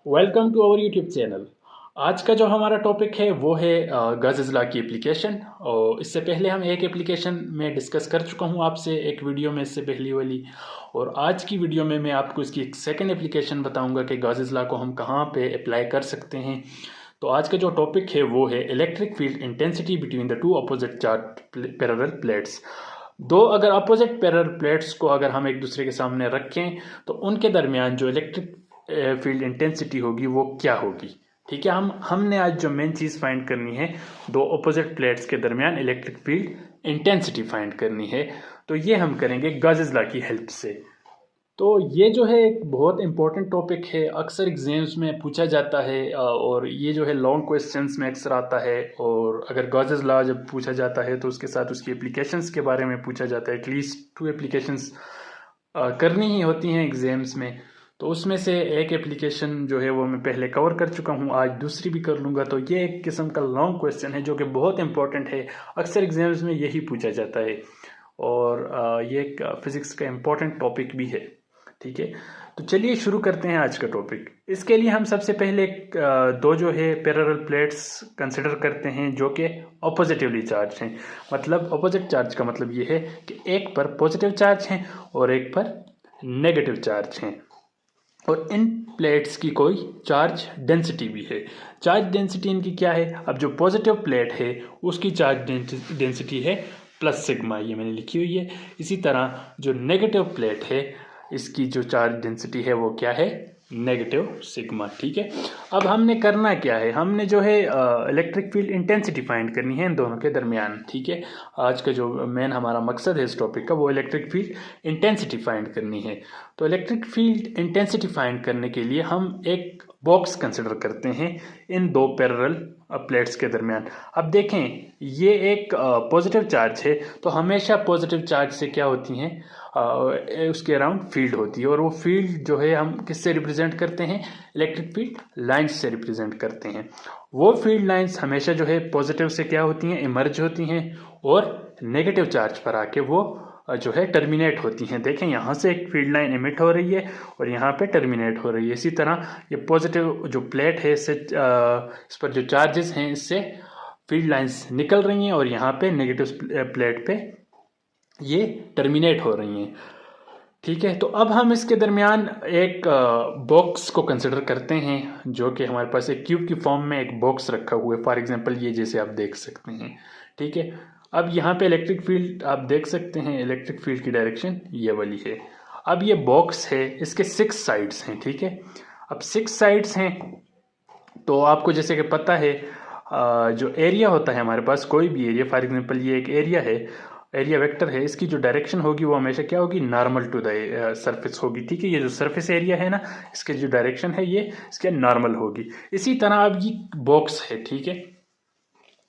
Welcome to our YouTube channel. आज का जो हमारा टॉपिक है वो है गज़ लॉ की एप्लीकेशन। और इससे पहले हम एक एप्लीकेशन में डिस्कस कर चुका हूँ आपसे एक वीडियो में, इससे पहली वाली। और आज की वीडियो में मैं आपको इसकी एक सेकंड एप्लीकेशन बताऊंगा कि गज़ लॉ को हम कहाँ पे अप्लाई कर सकते हैं। तो आज का जो टॉपिक है वो है electric field intensity between the two opposite charge parallel plates. दो अगर अपोजिट पैरेलल प्लेट्स को अगर हम एक दूसरे के सामने रखें तो उनके दरमियान जो इलेक्ट्रिक फील्ड इंटेंसिटी होगी वो क्या होगी। ठीक है, हमने आज जो मेन चीज़ फाइंड करनी है, दो अपोजिट प्लेट्स के दरमियान इलेक्ट्रिक फील्ड इंटेंसिटी फाइंड करनी है। तो ये हम करेंगे गॉस लॉ की हेल्प से। तो ये जो है एक बहुत इंपॉर्टेंट टॉपिक है, अक्सर एग्जाम्स में पूछा जाता है और ये जो है लॉन्ग क्वेश्चंस में अक्सर आता है। और अगर गॉस लॉ जब पूछा जाता है तो उसके साथ उसकी एप्लीकेशंस के बारे में पूछा जाता है। एटलीस्ट 2 एप्लीकेशंस करनी ही होती हैं एग्जाम्स में। तो उसमें से एक एप्लीकेशन जो है वो मैं पहले कवर कर चुका हूँ, आज दूसरी भी कर लूँगा। तो ये एक किस्म का लॉन्ग क्वेश्चन है जो कि बहुत इंपॉर्टेंट है, अक्सर एग्जाम्स में यही पूछा जाता है। और ये एक फिज़िक्स का इम्पॉर्टेंट टॉपिक भी है। ठीक है, तो चलिए शुरू करते हैं आज का टॉपिक। इसके लिए हम सबसे पहले दो जो है पैरेलल प्लेट्स कंसिडर करते हैं जो कि ऑपोजिटिवली चार्ज हैं। मतलब ऑपोजिट चार्ज का मतलब ये है कि एक पर पॉजिटिव चार्ज है और एक पर नेगेटिव चार्ज है। और इन प्लेट्स की कोई चार्ज डेंसिटी भी है। चार्ज डेंसिटी इनकी क्या है? अब जो पॉजिटिव प्लेट है उसकी चार्ज डेंसिटी है प्लस सिग्मा, ये मैंने लिखी हुई है। इसी तरह जो नेगेटिव प्लेट है इसकी जो चार्ज डेंसिटी है वो क्या है? Negative sigma. ठीक है, अब हमने करना क्या है, हमने जो है इलेक्ट्रिक फील्ड इंटेंसिटी फाइंड करनी है इन दोनों के दरमियान। ठीक है, आज का जो मेन हमारा मकसद है इस टॉपिक का वो इलेक्ट्रिक फील्ड इंटेंसिटी फाइंड करनी है। तो इलेक्ट्रिक फील्ड इंटेंसिटी फाइंड करने के लिए हम एक बॉक्स कंसिडर करते हैं इन दो पैरेलल प्लेट्स के दरमियान। अब देखें, ये एक पॉजिटिव चार्ज है तो हमेशा पॉजिटिव चार्ज से क्या होती हैं, उसके अराउंड फील्ड होती है। और वो फील्ड जो है हम किससे रिप्रेजेंट करते हैं? इलेक्ट्रिक फील्ड लाइंस से रिप्रेजेंट करते हैं। वो फील्ड लाइंस हमेशा जो है पॉजिटिव से क्या होती हैं? इमर्ज होती हैं और नेगेटिव चार्ज पर आके वो जो है टर्मिनेट होती हैं। देखें, यहाँ से एक फील्ड लाइन इमिट हो रही है और यहाँ पे टर्मिनेट हो रही है। इसी तरह ये पॉजिटिव जो प्लेट है इससे इस पर जो चार्जेस हैं इससे फील्ड लाइंस निकल रही हैं और यहाँ पे नेगेटिव प्लेट पे ये टर्मिनेट हो रही हैं। ठीक है, तो अब हम इसके दरमियान एक बॉक्स को कंसिडर करते हैं जो कि हमारे पास एक क्यूब की फॉर्म में एक बॉक्स रखा हुआ है। फॉर एग्जांपल ये जैसे आप देख सकते हैं। ठीक है, अब यहाँ पे इलेक्ट्रिक फील्ड आप देख सकते हैं, इलेक्ट्रिक फील्ड की डायरेक्शन ये वाली है। अब ये बॉक्स है, इसके 6 साइड्स हैं। ठीक है, अब 6 साइड्स हैं तो आपको जैसे कि पता है जो एरिया होता है हमारे पास, कोई भी एरिया, फॉर एग्जांपल ये एक एरिया है, एरिया वेक्टर है, इसकी जो डायरेक्शन होगी वो हमेशा क्या होगी? नॉर्मल टू द सरफेस होगी। ठीक है, ये जो सरफेस एरिया है ना, इसके जो डायरेक्शन है ये इसके नॉर्मल होगी। इसी तरह अब ये बॉक्स है। ठीक है,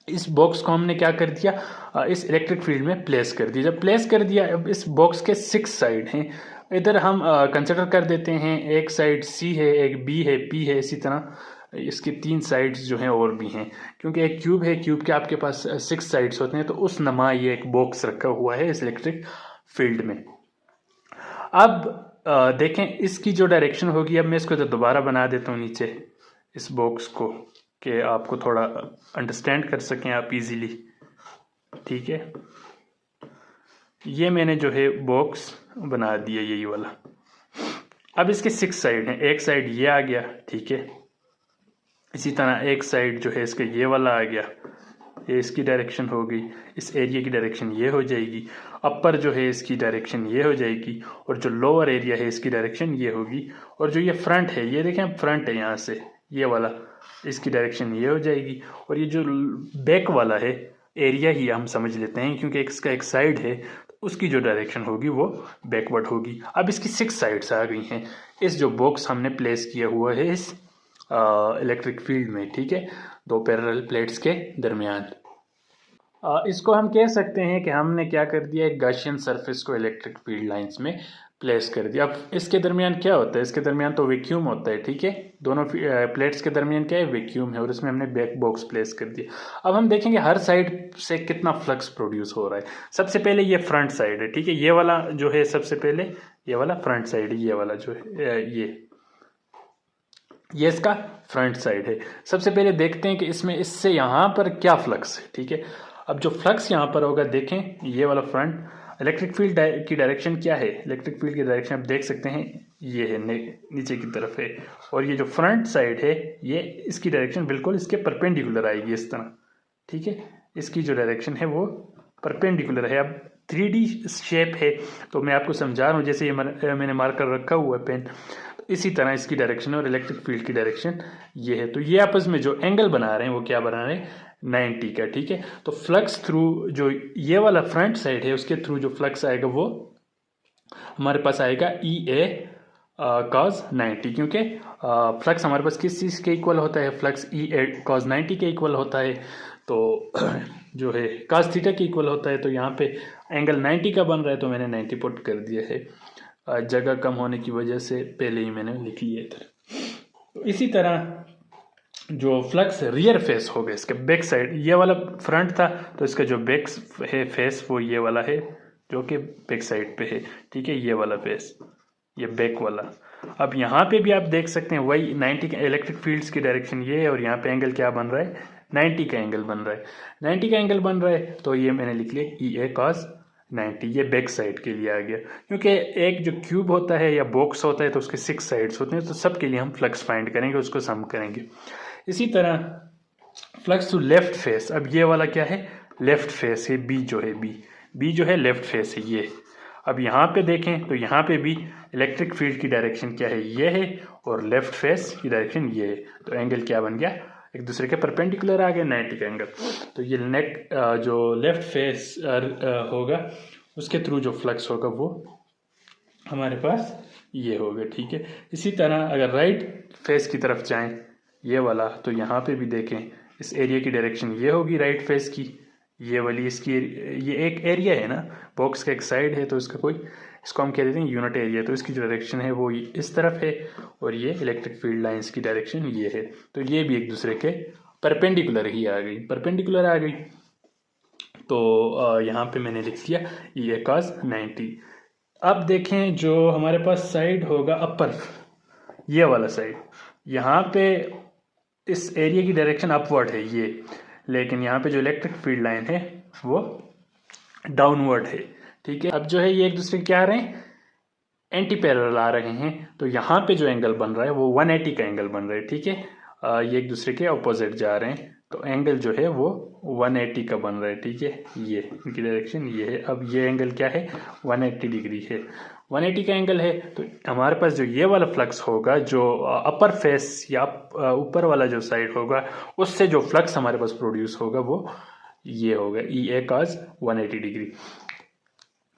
इस बॉक्स को हमने क्या कर दिया? इस इलेक्ट्रिक फील्ड में प्लेस कर दिया। जब प्लेस कर दिया, अब इस बॉक्स के 6 साइड हैं। इधर हम कंसिडर कर देते हैं, एक साइड सी है, एक बी है, पी है। इसी तरह इसके 3 साइड्स जो हैं और भी हैं, क्योंकि एक क्यूब है, क्यूब के आपके पास 6 साइड्स होते हैं। तो उस नमा ये एक बॉक्स रखा हुआ है इस इलेक्ट्रिक फील्ड में। अब देखें, इसकी जो डायरेक्शन होगी, अब मैं इसको तो दोबारा बना देता हूँ नीचे इस बॉक्स को, कि आपको थोड़ा अंडरस्टैंड कर सकें आप इजीली। ठीक है, ये मैंने जो है बॉक्स बना दिया यही वाला। अब इसके 6 साइड हैं, एक साइड ये आ गया। ठीक है, इसी तरह एक साइड जो है इसका ये वाला आ गया, ये इसकी डायरेक्शन हो गई। इस एरिया की डायरेक्शन ये हो जाएगी। अपर जो है इसकी डायरेक्शन ये हो जाएगी और जो लोअर एरिया है इसकी डायरेक्शन ये होगी। और जो ये फ्रंट है, ये देखें फ्रंट है यहाँ से ये वाला, इसकी डायरेक्शन ये हो जाएगी। और ये जो बैक वाला है एरिया ही हम समझ लेते हैं, क्योंकि इसका एक साइड है तो उसकी जो डायरेक्शन होगी वो बैकवर्ड होगी। अब इसकी 6 साइड्स आ गई हैं इस जो बॉक्स हमने प्लेस किया हुआ है इस इलेक्ट्रिक फील्ड में। ठीक है, दो पैरेलल प्लेट्स के दरमियान। इसको हम कह सकते हैं कि हमने क्या कर दिया, एक गॉसियन सरफेस को इलेक्ट्रिक फील्ड लाइंस में प्लेस कर दिया। अब इसके दरमियान क्या होता है? इसके दरमियान तो वैक्यूम होता है। ठीक है, दोनों प्लेट्स के दरमियान क्या है? वैक्यूम है, और इसमें हमने बैक बॉक्स प्लेस कर दिया। अब हम देखेंगे हर साइड से कितना फ्लक्स प्रोड्यूस हो रहा है। सबसे पहले ये फ्रंट साइड है। ठीक है, ये वाला जो है सबसे पहले ये वाला फ्रंट साइड है, ये वाला जो है ये ये इसका फ्रंट साइड है। सबसे पहले देखते हैं कि इसमें इससे यहाँ पर क्या फ्लक्स है, ठीक है। अब जो फ्लक्स यहाँ पर होगा, देखें ये वाला फ्रंट, इलेक्ट्रिक फील्ड की डायरेक्शन क्या है, इलेक्ट्रिक फील्ड की डायरेक्शन आप देख सकते हैं ये है, नीचे की तरफ है। और ये जो फ्रंट साइड है ये इसकी डायरेक्शन बिल्कुल इसके परपेंडिकुलर आएगी इस तरह, ठीक है। इसकी जो डायरेक्शन है वो परपेंडिकुलर है। अब 3D शेप है तो मैं आपको समझा रहा हूँ, जैसे ये मैंने मार्कर रखा हुआ है पेन, तो इसी तरह इसकी डायरेक्शन है और इलेक्ट्रिक फील्ड की डायरेक्शन ये है। तो ये आपस में जो एंगल बना रहे हैं वो क्या बना रहे हैं, 90 का, ठीक है। तो फ्लक्स थ्रू जो ये वाला फ्रंट साइड है उसके थ्रू जो फ्लक्स आएगा वो हमारे पास आएगा EA cos 90, क्योंकि फ्लक्स हमारे पास किस चीज़ के इक्वल होता है, फ्लक्स EA cos 90 के इक्वल होता है। तो जो है cos थीटा के इक्वल होता है। तो यहाँ पे एंगल 90 का बन रहा है तो मैंने 90 पुट कर दिया है, जगह कम होने की वजह से पहले ही मैंने लिख लिया इधर। तो इसी तरह जो फ्लक्स रियर फेस हो गया, इसके बैक साइड, ये वाला फ्रंट था तो इसका जो बैक है फेस वो ये वाला है जो कि बैक साइड पे है, ठीक है। ये वाला फेस, ये बैक वाला। अब यहाँ पे भी आप देख सकते हैं वही 90 का इलेक्ट्रिक फील्ड्स की डायरेक्शन ये है और यहाँ पे एंगल क्या बन रहा है, 90 का एंगल बन रहा है, 90 का एंगल बन रहा है। तो ये मैंने लिख लिया EA cos 90, ये बैक साइड के लिए आ गया। क्योंकि एक जो क्यूब होता है या बॉक्स होता है तो उसके 6 साइड्स होते हैं, तो सब के लिए हम फ्लक्स फाइंड करेंगे, उसको सम करेंगे। इसी तरह फ्लक्स टू लेफ्ट फेस, अब ये वाला क्या है, लेफ्ट फेस है, बी जो है, बी जो है लेफ्ट फेस है ये। अब यहाँ पे देखें तो यहाँ पे भी इलेक्ट्रिक फील्ड की डायरेक्शन क्या है, ये है, और लेफ्ट फेस की डायरेक्शन ये है। तो एंगल क्या बन गया, एक दूसरे के परपेंडिकुलर आ गया, 90 का एंगल। तो ये जो लेफ्ट फेस होगा उसके थ्रू जो फ्लक्स होगा वो हमारे पास ये होगा, ठीक है। इसी तरह अगर राइट फेस की तरफ जाएं ये वाला, तो यहाँ पे भी देखें इस एरिया की डायरेक्शन ये होगी राइट फेस की, ये वाली इसकी, ये एक एरिया है ना, बॉक्स का एक साइड है तो इसका कोई, इसको हम कह देते हैं यूनिट एरिया। तो इसकी जो डायरेक्शन है वो इस तरफ है और ये इलेक्ट्रिक फील्ड लाइंस की डायरेक्शन ये है। तो ये भी एक दूसरे के परपेंडिकुलर ही आ गई, परपेंडिकुलर आ गई। तो यहाँ पे मैंने लिख दिया EA cos 90। अब देखें जो हमारे पास साइड होगा अपर, ये वाला साइड, यहाँ पे इस एरिया की डायरेक्शन अपवर्ड है ये, लेकिन यहाँ पे जो इलेक्ट्रिक फील्ड लाइन है वो डाउनवर्ड है, ठीक है। अब जो है ये एक दूसरे क्या आ रहे हैं, एंटी पैरेलल आ रहे हैं। तो यहाँ पे जो एंगल बन रहा है वो 180 का एंगल बन रहा है, ठीक है। ये एक दूसरे के अपोजिट जा रहे हैं तो एंगल जो है वो 180 का बन रहा है, ठीक है। ये इनकी डायरेक्शन ये है। अब ये एंगल क्या है, 180 डिग्री है, 180 का एंगल है। तो हमारे पास जो ये वाला फ्लक्स होगा, जो अपर फेस या ऊपर वाला जो साइड होगा, उससे जो फ्लक्स हमारे पास प्रोड्यूस होगा वो ये होगा EA cos 180 डिग्री।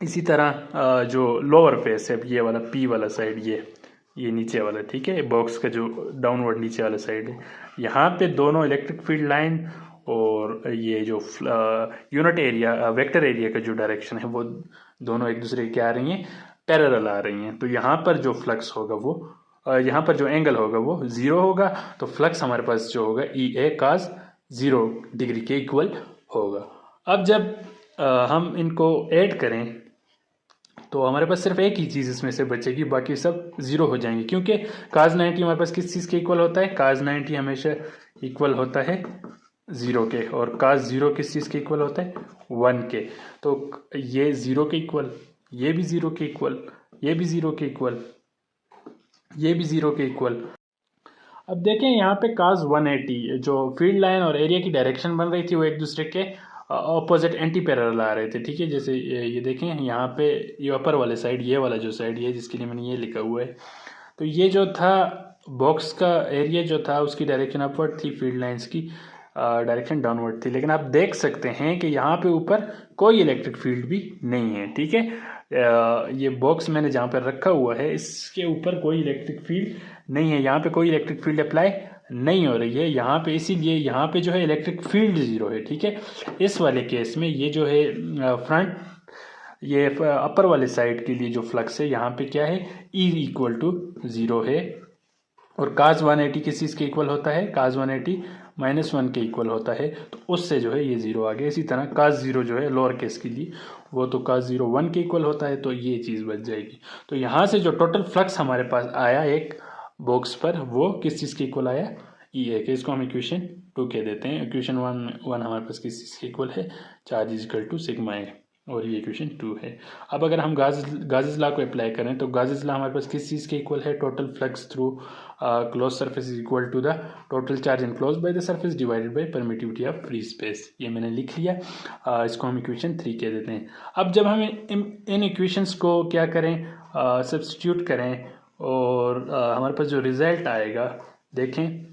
इसी तरह जो लोअर फेस है, ये वाला P वाला साइड, ये नीचे वाला, ठीक है, बॉक्स का जो डाउनवर्ड नीचे वाला साइड है, यहाँ पे दोनों इलेक्ट्रिक फील्ड लाइन और ये जो यूनिट एरिया, वेक्टर एरिया का जो डायरेक्शन है वो दोनों एक दूसरे के क्या आ रही हैं, पैरेलल आ रही हैं। तो यहाँ पर जो फ्लक्स होगा वो यहाँ पर जो एंगल होगा वो 0 होगा। तो फ्लक्स हमारे पास जो होगा EA cos 0 डिग्री के इक्वल होगा। अब जब हम इनको ऐड करें तो हमारे पास सिर्फ एक ही चीज़ इसमें से बचेगी, बाकी सब 0 हो जाएंगे, क्योंकि cos 90 हमारे पास किस चीज़ के इक्वल होता है, cos 90 हमेशा इक्वल होता है 0 के, और cos 0 किस चीज़ के इक्वल होता है, 1 के। तो ये 0 के इक्वल, ये भी 0 के इक्वल, ये भी 0 के इक्वल, ये भी 0 के इक्वल। अब देखें यहाँ पे cos 180 जो फील्ड लाइन और एरिया की डायरेक्शन बन रही थी वो एक दूसरे के ऑपोजिट एंटी पैरेलल आ रहे थे, ठीक है। जैसे ये देखें यहाँ पे ये अपर वाले साइड, ये वाला जो साइड है जिसके लिए मैंने ये लिखा हुआ है, तो ये जो था बॉक्स का एरिया जो था उसकी डायरेक्शन अपवर्ड थी, फील्ड लाइंस की डायरेक्शन डाउनवर्ड थी। लेकिन आप देख सकते हैं कि यहाँ पे ऊपर कोई इलेक्ट्रिक फील्ड भी नहीं है, ठीक है। ये बॉक्स मैंने जहाँ पर रखा हुआ है इसके ऊपर कोई इलेक्ट्रिक फील्ड नहीं है, यहाँ पे कोई इलेक्ट्रिक फील्ड अप्लाई नहीं हो रही है यहाँ पे, इसीलिए यहाँ पे जो है इलेक्ट्रिक फील्ड 0 है, ठीक है। इस वाले केस में ये जो है फ्रंट, ये अपर वाले साइड के लिए जो फ्लक्स है यहाँ पे क्या है, E इक्वल टू 0 है। और cos 180 किस चीज़ के इक्वल होता है, cos 180 -1 के इक्वल होता है, तो उससे जो है ये 0 आ गया। इसी तरह cos 0 जो है लोअर केस के लिए वो तो cos 0 1 के इक्वल होता है, तो ये चीज़ बच जाएगी। तो यहाँ से जो टोटल फ्लक्स हमारे पास आया एक बॉक्स पर वो किस चीज़ के इक्वल आया, E के। इसको हम इक्वेशन 2 कह देते हैं। इक्वेशन 1 हमारे पास किस चीज़ के इक्वल है, charge is equal to sigma A, और ये इक्वेशन 2 है। अब अगर हम गाज़िस लॉ को अप्लाई करें तो गाज़िस लॉ हमारे पास किस चीज़ के इक्वल है, total flux through close surface is equal to the total charge enclose by the surface divided by permittivity of free space. ये मैंने लिख लिया। इसको हम इक्वेशन 3 कह देते हैं। अब जब हम इन इक्वेशंस को क्या करें, सब्स्टिट्यूट करें, और हमारे पास जो रिजल्ट आएगा, देखें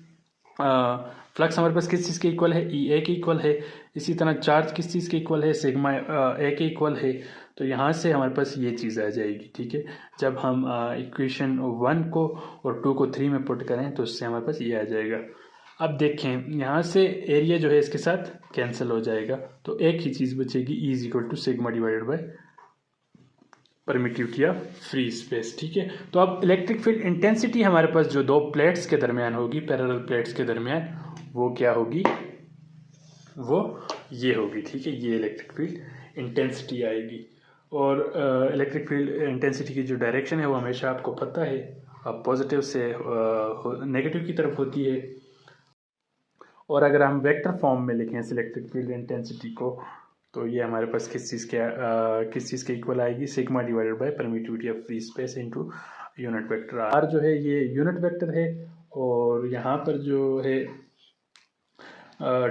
फ्लक्स हमारे पास किस चीज़ के इक्वल है, ई ए के इक्वल है। इसी तरह चार्ज किस चीज़ के इक्वल है, सिग्मा ए के इक्वल है। तो यहाँ से हमारे पास ये चीज़ आ जाएगी, ठीक है। जब हम इक्वेशन 1 को और 2 को 3 में पुट करें तो इससे हमारे पास ये आ जाएगा। अब देखें यहाँ से एरिया जो है इसके साथ कैंसिल हो जाएगा, तो एक ही चीज़ बचेगी, E is equal to sigma divided by permittivity of free space, ठीक है। तो अब इलेक्ट्रिक फील्ड इंटेंसिटी हमारे पास जो दो प्लेट्स के दरमियान होगी, पैरेलल प्लेट्स के दरमियान, वो क्या होगी, वो ये होगी, ठीक है। ये इलेक्ट्रिक फील्ड इंटेंसिटी आएगी। और इलेक्ट्रिक फील्ड इंटेंसिटी की जो डायरेक्शन है वो हमेशा आपको पता है, पॉजिटिव से नेगेटिव की तरफ होती है। और अगर हम वेक्टर फॉर्म में लिखें इस इलेक्ट्रिक फील्ड इंटेंसिटी को, तो ये हमारे पास किस चीज़ के इक्वल आएगी, sigma divided by permittivity of free space into unit vector R. जो है ये यूनिट वेक्टर है, और यहाँ पर जो है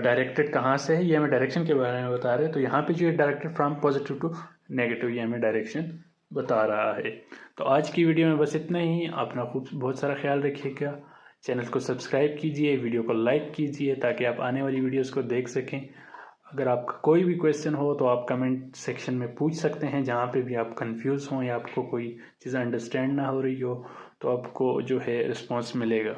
डायरेक्टेड कहाँ से है, ये हमें डायरेक्शन के बारे में बता रहे हैं। तो यहाँ पे जो है directed from positive to negative, ये हमें डायरेक्शन बता रहा है। तो आज की वीडियो में बस इतना ही। अपना खूब बहुत सारा ख्याल रखिएगा। चैनल को सब्सक्राइब कीजिए, वीडियो को लाइक कीजिए ताकि आप आने वाली वीडियोस को देख सकें। अगर आपका कोई भी क्वेश्चन हो तो आप कमेंट सेक्शन में पूछ सकते हैं, जहाँ पे भी आप कंफ्यूज हों या आपको कोई चीज़ अंडरस्टैंड ना हो रही हो, तो आपको जो है रिस्पॉन्स मिलेगा।